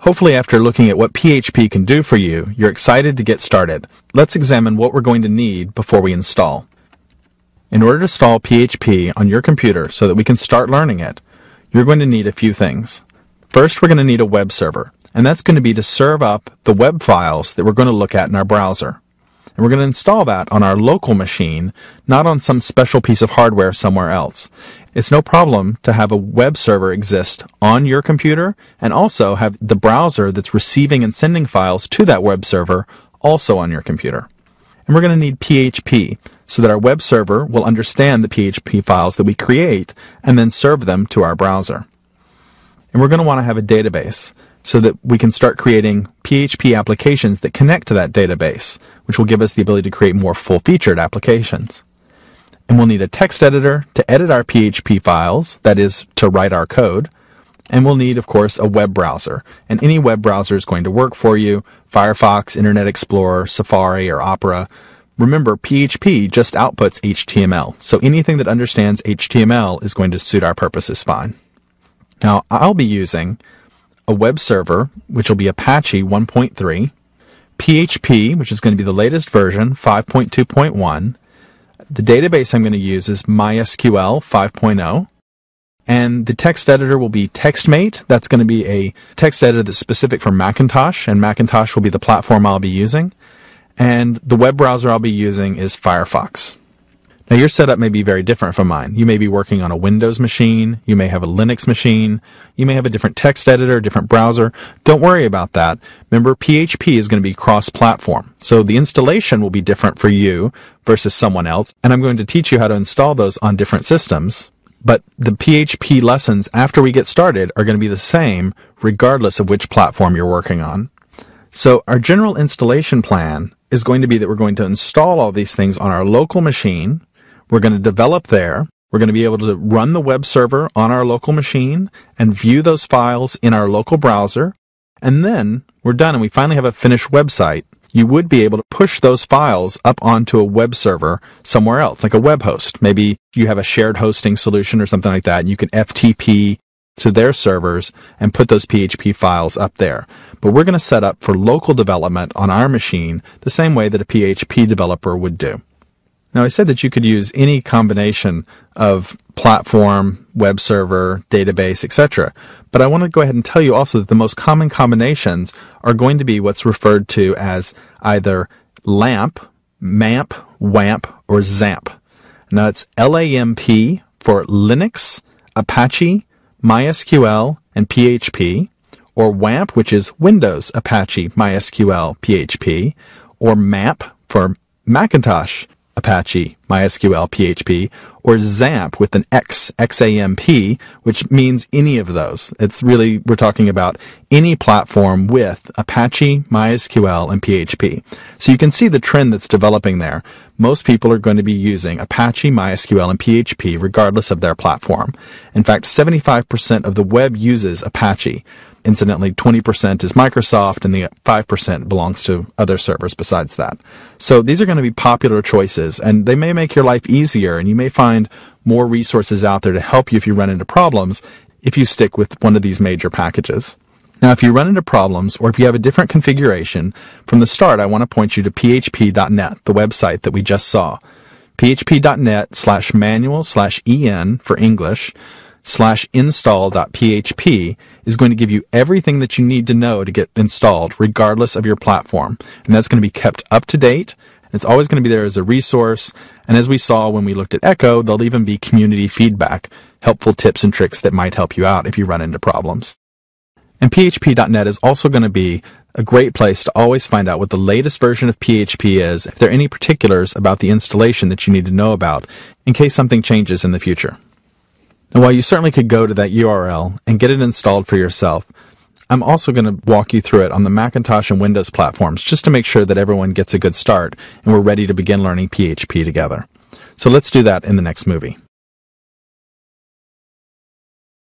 Hopefully after looking at what PHP can do for you, you're excited to get started. Let's examine what we're going to need before we install. In order to install PHP on your computer so that we can start learning it, you're going to need a few things. First, we're going to need a web server, and that's going to be to serve up the web files that we're going to look at in our browser. And we're going to install that on our local machine, not on some special piece of hardware somewhere else. It's no problem to have a web server exist on your computer and also have the browser that's receiving and sending files to that web server also on your computer. And we're going to need PHP so that our web server will understand the PHP files that we create and then serve them to our browser. And we're going to want to have a database so that we can start creating PHP applications that connect to that database, which will give us the ability to create more full-featured applications. And we'll need a text editor to edit our PHP files, that is, to write our code. And we'll need, of course, a web browser. And any web browser is going to work for you: Firefox, Internet Explorer, Safari, or Opera. Remember, PHP just outputs HTML, so anything that understands HTML is going to suit our purposes fine. Now, I'll be using a web server, which will be Apache 1.3, PHP, which is going to be the latest version, 5.2.1. The database I'm going to use is MySQL 5.0. And the text editor will be TextMate. That's going to be a text editor that's specific for Macintosh, and Macintosh will be the platform I'll be using. And the web browser I'll be using is Firefox. Now, your setup may be very different from mine. You may be working on a Windows machine, you may have a Linux machine, you may have a different text editor, different browser. Don't worry about that. Remember, PHP is going to be cross-platform, so the installation will be different for you versus someone else, and I'm going to teach you how to install those on different systems. But the PHP lessons after we get started are going to be the same regardless of which platform you're working on. So our general installation plan is going to be that we're going to install all these things on our local machine. We're going to develop there. We're going to be able to run the web server on our local machine and view those files in our local browser. And then we're done and we finally have a finished website. You would be able to push those files up onto a web server somewhere else, like a web host. Maybe you have a shared hosting solution or something like that, and you can FTP to their servers and put those PHP files up there. But we're going to set up for local development on our machine the same way that a PHP developer would do. Now, I said that you could use any combination of platform, web server, database, etc. But I want to go ahead and tell you also that the most common combinations are going to be what's referred to as either LAMP, MAMP, WAMP, or XAMPP. Now, it's LAMP for Linux, Apache, MySQL, and PHP, or WAMP, which is Windows, Apache, MySQL, PHP, or MAMP for Macintosh, Apache, MySQL, PHP, or XAMPP with an X, XAMP, which means any of those. It's really, we're talking about any platform with Apache, MySQL, and PHP. So you can see the trend that's developing there. Most people are going to be using Apache, MySQL, and PHP regardless of their platform. In fact, 75% of the web uses Apache. Incidentally, 20% is Microsoft, and the 5% belongs to other servers besides that. So these are going to be popular choices, and they may make your life easier, and you may find more resources out there to help you if you run into problems if you stick with one of these major packages. Now, if you run into problems, or if you have a different configuration, from the start I want to point you to php.net, the website that we just saw. php.net/manual/en for English /install.php is going to give you everything that you need to know to get installed regardless of your platform. And that's going to be kept up to date. It's always going to be there as a resource. And as we saw when we looked at Echo, there'll even be community feedback, helpful tips and tricks that might help you out if you run into problems. And php.net is also going to be a great place to always find out what the latest version of PHP is, if there are any particulars about the installation that you need to know about in case something changes in the future. Now, while you certainly could go to that URL and get it installed for yourself, I'm also going to walk you through it on the Macintosh and Windows platforms just to make sure that everyone gets a good start and we're ready to begin learning PHP together. So let's do that in the next movie.